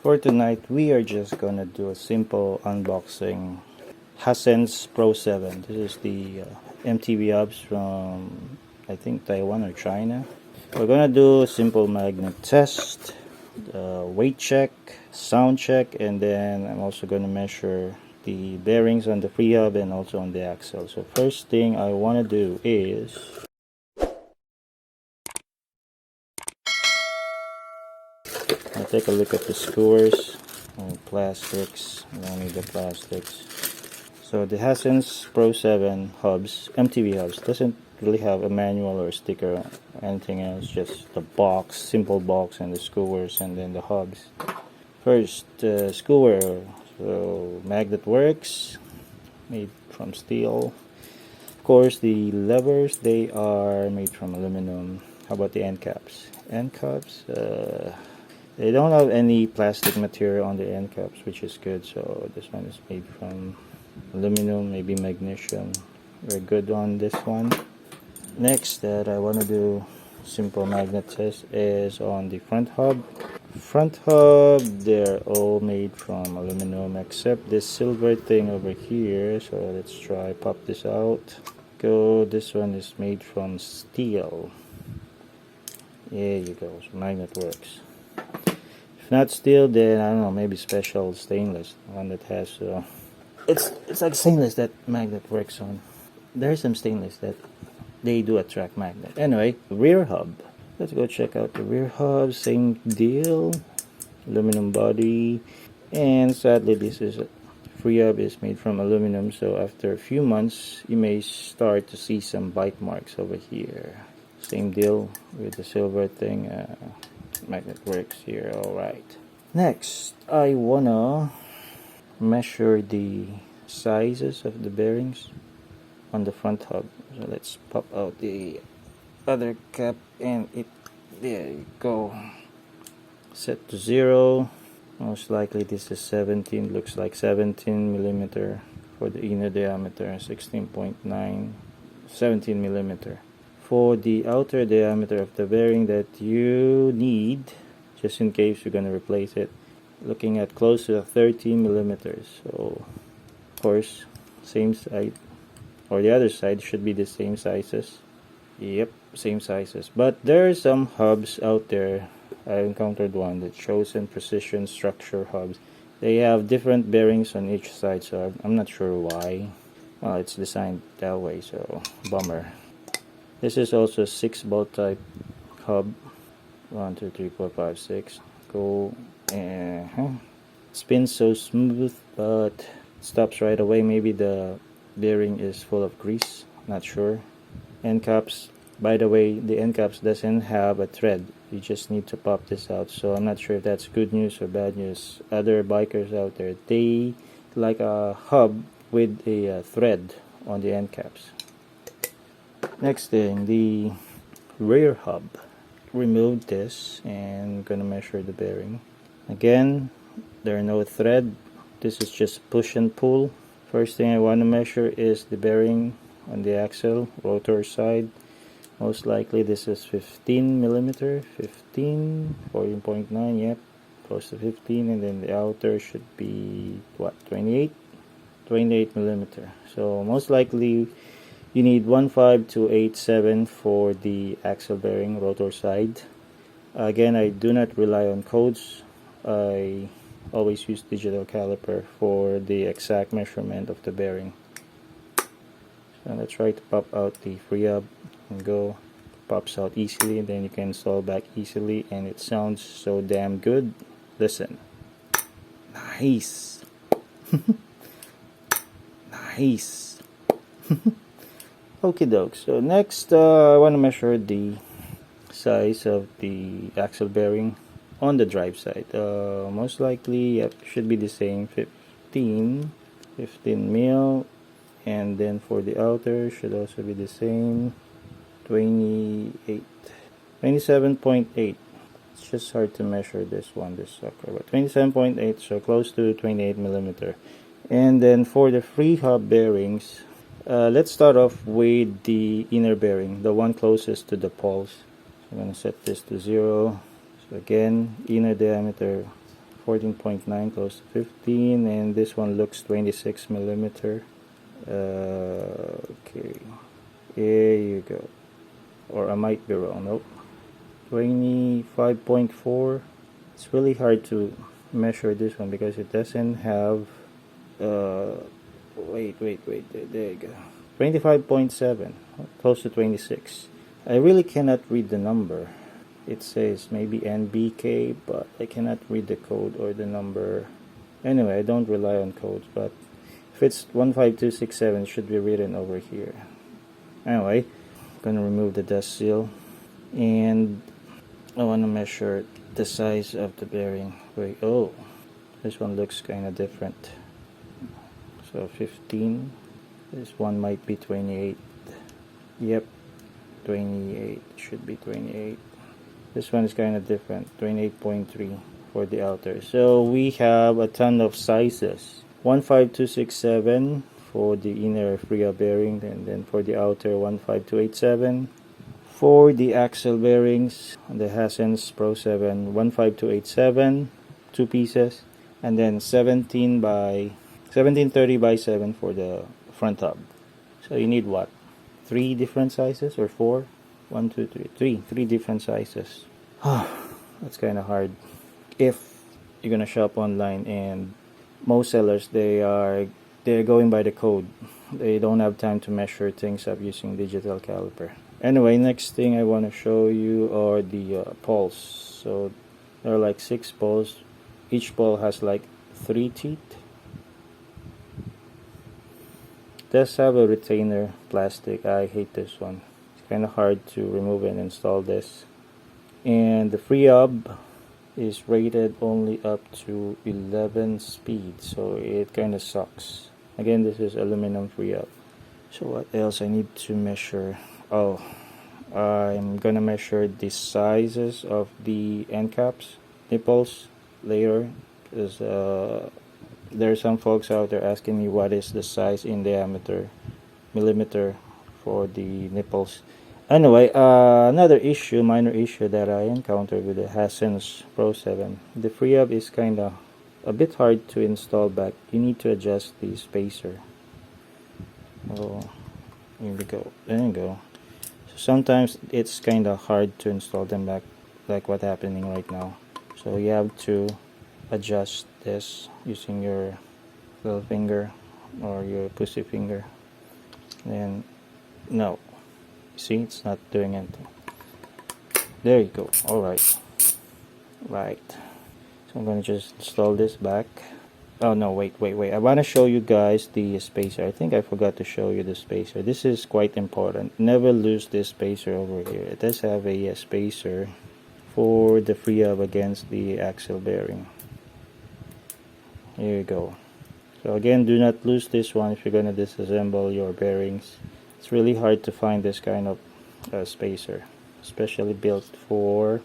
For tonight, we are just gonna do a simple unboxing Hasnss PRO 7. This is the MTB hubs from, I think, Taiwan or China. We're gonna do a simple magnet test, weight check, sound check, and then I'm also gonna measure the bearings on the freehub and also on the axle. So first thing I wanna do is I'll take a look at the skewers and plastics. I don't need the plastics. So the Hasnss PRO 7 hubs, MTB hubs, doesn't really have a manual or sticker or anything else, just the box, simple box, and the skewers, and then the hubs. First, skewer. So magnet works, made from steel. Of course, the levers, they are made from aluminum. How about the end caps? End caps, they don't have any plastic material on the end caps, which is good. So this one is made from aluminum, maybe magnesium. We're good on this one. Next that I want to do simple magnet test is on the front hub. Front hub, they're all made from aluminum except this silver thing over here. So let's try pop this out. This one is made from steel. There you go. So magnet works. If not steel, then I don't know, maybe special stainless, one that has it's like stainless that magnet works on. There's some stainless that they do attract magnet. Anyway, rear hub. Let's go check out the rear hub. Same deal, aluminum body, and sadly this is free hub is made from aluminum. So after a few months, you may start to see some bite marks over here. Same deal with the silver thing. Magnet works here. Alright, next I wanna measure the sizes of the bearings on the front hub. So let's pop out the other cap, and there you go, set to 0. Most likely this is 17, looks like 17 millimeter for the inner diameter, 16.9, 17 millimeter. For the outer diameter of the bearing that you need, just in case you're going to replace it, looking at close to 13 millimeters. So of course, same side, or the other side should be the same sizes. Yep, same sizes. But there are some hubs out there. I encountered one that shows in precision structure hubs. They have different bearings on each side, so I'm not sure why. Well, it's designed that way, so bummer. This is also a 6-bolt type hub. 1, 2, 3, 4, 5, 6. Go. Spins so smooth, but stops right away. Maybe the bearing is full of grease. Not sure. End caps. By the way, the end caps doesn't have a thread. You just need to pop this out. So I'm not sure if that's good news or bad news. Other bikers out there, they like a hub with a thread on the end caps. Next thing, the rear hub. Remove this and I'm gonna measure the bearing. Again, there are no thread. This is just push and pull. First thing I want to measure is the bearing on the axle, rotor side. Most likely this is 15 millimeter, 15, 14.9, yep, close to 15, and then the outer should be what, 28 millimeter. So most likely you need 15287 for the axle bearing, rotor side. Again, I do not rely on codes. I always use digital caliper for the exact measurement of the bearing. So let's try to pop out the free hub and go. Pops out easily, then you can install back easily, and it sounds so damn good. Listen. Nice. Nice. Okie doke. So next, I want to measure the size of the axle bearing on the drive side. Most likely, yep, should be the same, 15 mil, and then for the outer should also be the same, 27.8. It's just hard to measure this sucker, but 27.8, so close to 28 millimeter. And then for the free hub bearings, let's start off with the inner bearing, the one closest to the pawls. I'm going to set this to 0. So again, inner diameter 14.9, close to 15, and this one looks 26 millimeter. Okay, here you go. Or I might be wrong. Nope, 25.4. It's really hard to measure this one because it doesn't have wait, there you go. 25.7, close to 26. I really cannot read the number. It says maybe NBK, but I cannot read the code or the number. Anyway, I don't rely on codes, but if it's 15267, it should be written over here. Anyway, I'm gonna remove the dust seal, and I want to measure the size of the bearing. Wait, oh, this one looks kind of different. So 15. This one might be 28. Yep, 28. Should be 28. This one is kind of different. 28.3 for the outer. So we have a ton of sizes. 15267 for the inner freehub bearing, and then for the outer 15287. For the axle bearings, the Hasnss PRO 7 15287, 2 pieces, and then 1730 by 7 for the front hub. So you need what? 3 different sizes or 4? 1, 2, 3. 3 different sizes. That's kind of hard if you're gonna shop online, and most sellers they're going by the code. They don't have time to measure things up using digital caliper. Anyway, next thing I want to show you are the pawls. So there are like 6 pawls. Each pawl has like 3 teeth. It does have a retainer plastic. I hate this one. It's kind of hard to remove and install this. And the freehub is rated only up to 11 speed, so it kind of sucks. Again, this is aluminum freehub. So what else I need to measure? Oh, I'm gonna measure the sizes of the end caps, nipples later, because there are some folks out there asking me what is the size in diameter, millimeter, for the nipples. Anyway, another issue, minor issue that I encountered with the Hasnss PRO 7, the freehub is kind of a bit hard to install back. You need to adjust the spacer. Oh, here we go. There you go. So sometimes it's kind of hard to install them back, like what's happening right now. So you have to adjust this using your little finger or your pussy finger. Then no, see, it's not doing anything. There you go. All right. So I'm gonna just install this back. Oh no, wait. I want to show you guys the spacer. I think I forgot to show you the spacer. This is quite important. Never lose this spacer over here. It does have a spacer for the freehub against the axle bearing. Here you go. So again, do not lose this one if you're gonna disassemble your bearings. It's really hard to find this kind of spacer, especially built for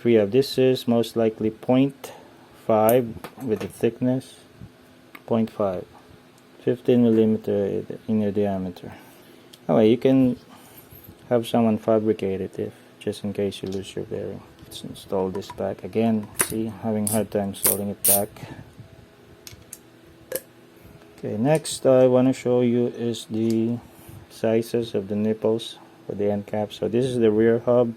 freehub. This is most likely 0.5 with the thickness 0.5, 15 millimeter inner diameter. Anyway, you can have someone fabricate it if just in case you lose your bearing. Let's install this back again. See, having a hard time installing it back. Okay, next I want to show you is the sizes of the nipples for the end cap. So this is the rear hub.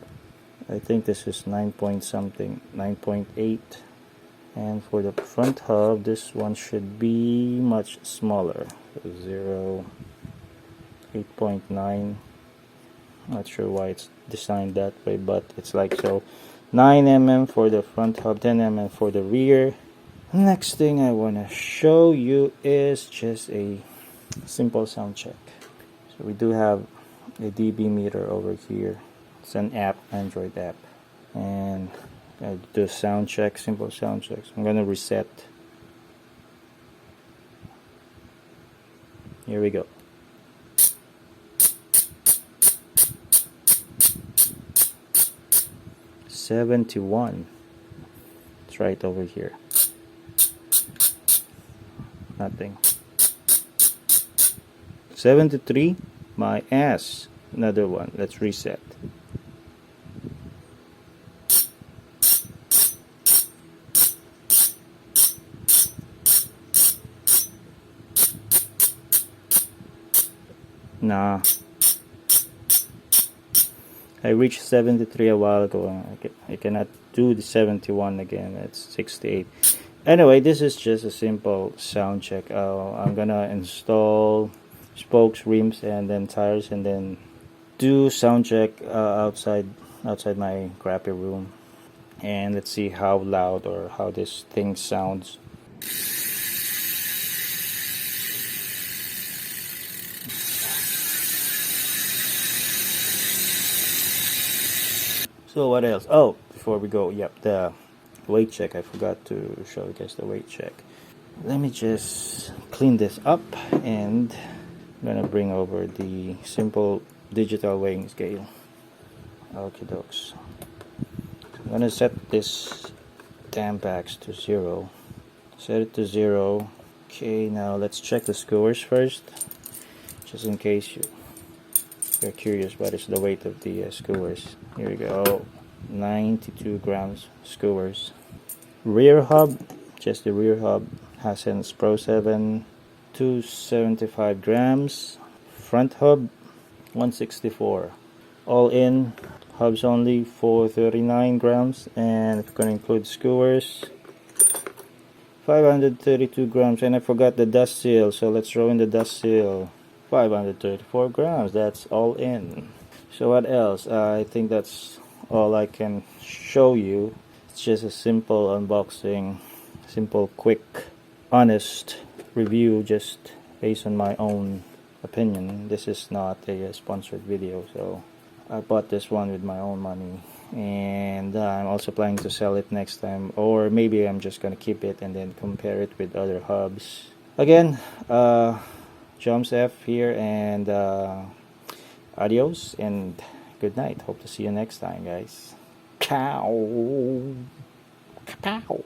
I think this is 9 point something, 9.8. And for the front hub, this one should be much smaller. 8.9. Not sure why it's designed that way, but it's like so. 9 mm for the front hub, 10 mm for the rear. Next thing I want to show you is just a simple sound check. So we do have a dB meter over here. It's an app, Android app, and I do sound check, simple sound checks. I'm gonna reset. Here we go. $71. It's right over here. Nothing. 73. My ass. Another one. Let's reset. Nah, I reached 73 a while ago. I cannot do the 71 again. It's 68. Anyway, this is just a simple sound check. I'm gonna install spokes, rims, and then tires, and then do sound check outside my crappy room, and let's see how loud or how this thing sounds. So what else? Oh, before we go, yep, the weight check. I forgot to show you guys the weight check. Let me just clean this up, and I'm gonna bring over the simple digital weighing scale. Okie dokes. I'm gonna set this Tampax to 0. Set it to 0. Okay, now let's check the skewers first, just in case you're curious what is the weight of the skewers. Here we go. 92 grams skewers. Rear hub, just the rear hub, Hasnss PRO 7, 275 grams. Front hub, 164. All in, hubs only, 439 grams. And if you're going to include skewers, 532 grams. And I forgot the dust seal, so let's throw in the dust seal. 534 grams, that's all in. So what else? I think that's all I can show you. It's just a simple unboxing, simple, quick, honest review, just based on my own opinion. This is not a sponsored video, so I bought this one with my own money, and I'm also planning to sell it next time, or maybe I'm just gonna keep it and then compare it with other hubs. Again, Jumps F here, and adios and good night. Hope to see you next time, guys. Ciao. Kapow.